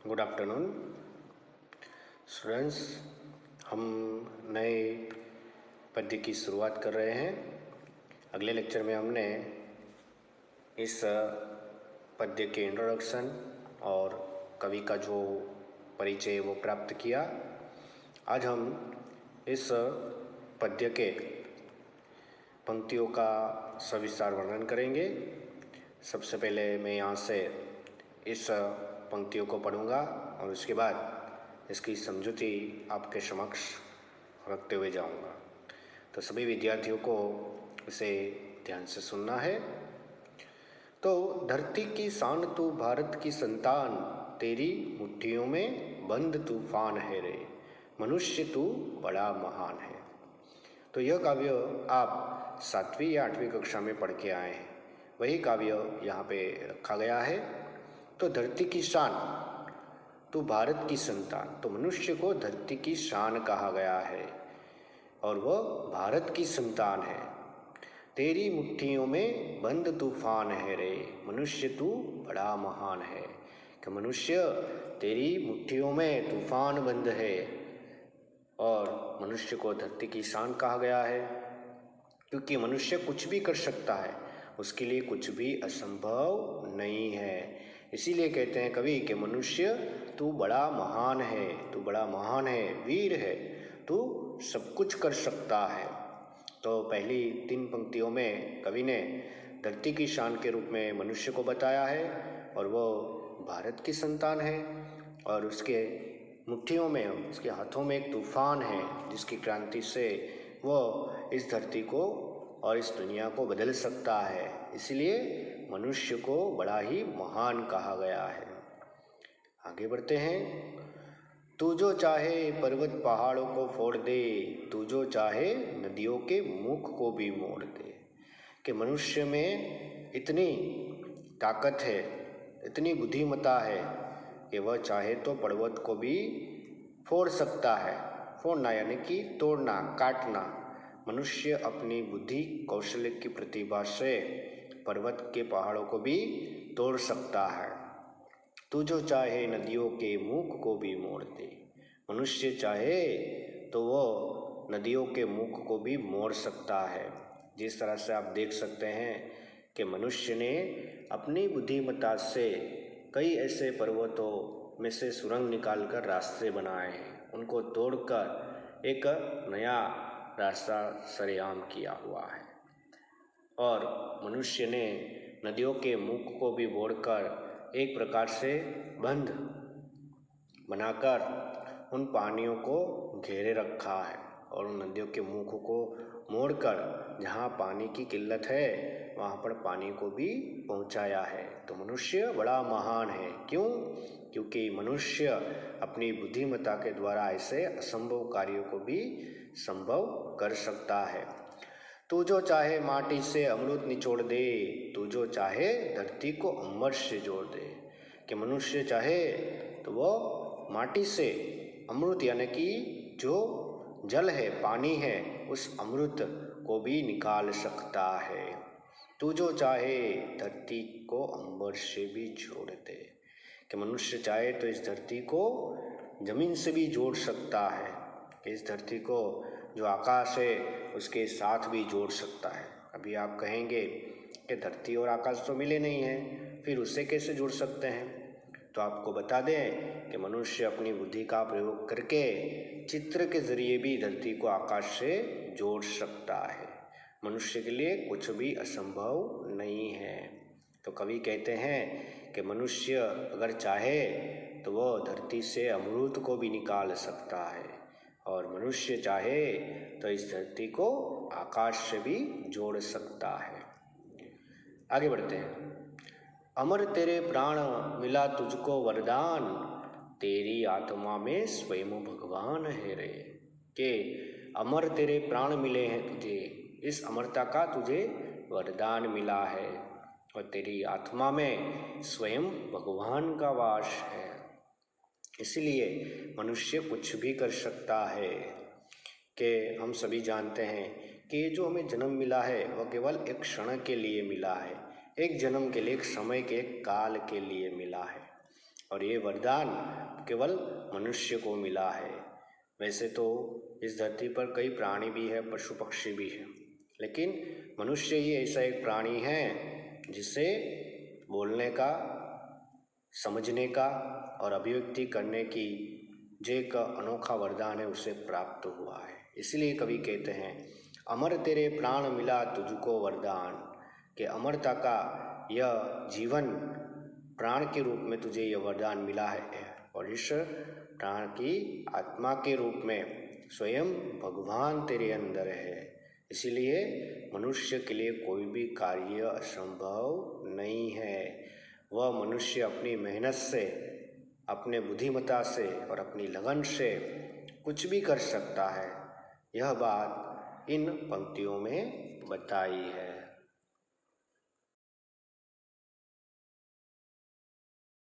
Good afternoon students. हम नए पद्य की शुरुआत कर रहे हैं। अगले लेक्चर में हमने इस पद्य के इंट्रोडक्शन और कवि का जो परिचय वो प्राप्त किया। आज हम इस पद्य के पंक्तियों का सविस्तार वर्णन करेंगे। सबसे पहले मैं यहाँ से इस पंक्तियों को पढ़ूंगा और उसके बाद इसकी समझूती आपके समक्ष रखते हुए जाऊंगा। तो सभी विद्यार्थियों को इसे ध्यान से सुनना है। तो धरती की शान तू भारत की संतान, तेरी मुट्ठियों में बंद तूफान है रे, मनुष्य तू बड़ा महान है। तो यह काव्य आप 7वीं या 8वीं कक्षा में पढ़ के आए हैं, वही काव्य यहाँ पे रखा गया है। तो धरती की शान तो भारत की संतान, तो मनुष्य को धरती की शान कहा गया है और वह भारत की संतान है। तेरी मुट्ठियों में बंद तूफान है रे, मनुष्य तू बड़ा महान है। कि मनुष्य तेरी मुट्ठियों में तूफान बंद है और मनुष्य को धरती की शान कहा गया है, क्योंकि मनुष्य कुछ भी कर सकता है, उसके लिए कुछ भी असंभव नहीं है। इसीलिए कहते हैं कवि कि मनुष्य तू बड़ा महान है, तू बड़ा महान है, वीर है, तू सब कुछ कर सकता है। तो पहली 3 पंक्तियों में कवि ने धरती की शान के रूप में मनुष्य को बताया है और वो भारत की संतान है और उसके मुट्ठियों में, उसके हाथों में एक तूफान है जिसकी क्रांति से वो इस धरती को और इस दुनिया को बदल सकता है। इसलिए मनुष्य को बड़ा ही महान कहा गया है। आगे बढ़ते हैं। तू जो चाहे पर्वत पहाड़ों को फोड़ दे, तू जो चाहे नदियों के मुख को भी मोड़ दे। कि मनुष्य में इतनी ताकत है, इतनी बुद्धिमत्ता है कि वह चाहे तो पर्वत को भी फोड़ सकता है। फोड़ना यानी कि तोड़ना, काटना। मनुष्य अपनी बुद्धि कौशल्य की प्रतिभा से पर्वत के पहाड़ों को भी तोड़ सकता है। तू जो चाहे नदियों के मुख को भी मोड़ दे। मनुष्य चाहे तो वो नदियों के मुख को भी मोड़ सकता है। जिस तरह से आप देख सकते हैं कि मनुष्य ने अपनी बुद्धिमत्ता से कई ऐसे पर्वतों में से सुरंग निकालकर रास्ते बनाए हैं, उनको तोड़कर एक नया रास्ता सरेआम किया हुआ है। और मनुष्य ने नदियों के मुख को भी मोड़कर एक प्रकार से बंध बनाकर उन पानियों को घेरे रखा है और उन नदियों के मुख को मोड़कर जहाँ पानी की किल्लत है वहाँ पर पानी को भी पहुँचाया है। तो मनुष्य बड़ा महान है। क्यों? क्योंकि मनुष्य अपनी बुद्धिमत्ता के द्वारा ऐसे असंभव कार्यों को भी संभव कर सकता है। तू जो चाहे माटी से अमृत निचोड़ दे, तू जो चाहे धरती को अमृत से जोड़ दे। कि मनुष्य चाहे तो वो माटी से अमृत यानी कि जो जल है, पानी है, उस अमृत को भी निकाल सकता है। तू जो चाहे धरती को अंबर से भी जोड़ दे। कि मनुष्य चाहे तो इस धरती को जमीन से भी जोड़ सकता है, इस धरती को जो आकाश है उसके साथ भी जोड़ सकता है। अभी आप कहेंगे कि धरती और आकाश तो मिले नहीं हैं, फिर उससे कैसे जुड़ सकते हैं? तो आपको बता दें कि मनुष्य अपनी बुद्धि का प्रयोग करके चित्र के जरिए भी धरती को आकाश से जोड़ सकता है। मनुष्य के लिए कुछ भी असंभव नहीं है। तो कवि कहते हैं कि मनुष्य अगर चाहे तो वो धरती से अमृत को भी निकाल सकता है और मनुष्य चाहे तो इस धरती को आकाश से भी जोड़ सकता है। आगे बढ़ते हैं। अमर तेरे प्राण मिला तुझको वरदान, तेरी आत्मा में स्वयं भगवान है रे। के अमर तेरे प्राण मिले हैं तुझे, इस अमरता का तुझे वरदान मिला है और तेरी आत्मा में स्वयं भगवान का वास है। इसलिए मनुष्य कुछ भी कर सकता है। कि हम सभी जानते हैं कि जो हमें जन्म मिला है वह केवल एक क्षण के लिए मिला है, एक जन्म के लिए, एक समय के, एक काल के लिए मिला है। और ये वरदान केवल मनुष्य को मिला है। वैसे तो इस धरती पर कई प्राणी भी है, पशु पक्षी भी है, लेकिन मनुष्य ही ऐसा एक प्राणी है जिसे बोलने का, समझने का और अभिव्यक्ति करने की जो एक अनोखा वरदान है उसे प्राप्त हुआ है। इसलिए कवि कहते हैं, अमर तेरे प्राण मिला तुझको वरदान, कि अमरता का यह जीवन प्राण के रूप में तुझे यह वरदान मिला है और इस प्राण की आत्मा के रूप में स्वयं भगवान तेरे अंदर है। इसीलिए मनुष्य के लिए कोई भी कार्य असंभव नहीं है। वह मनुष्य अपनी मेहनत से, अपने बुद्धिमत्ता से और अपनी लगन से कुछ भी कर सकता है। यह बात इन पंक्तियों में बताई है।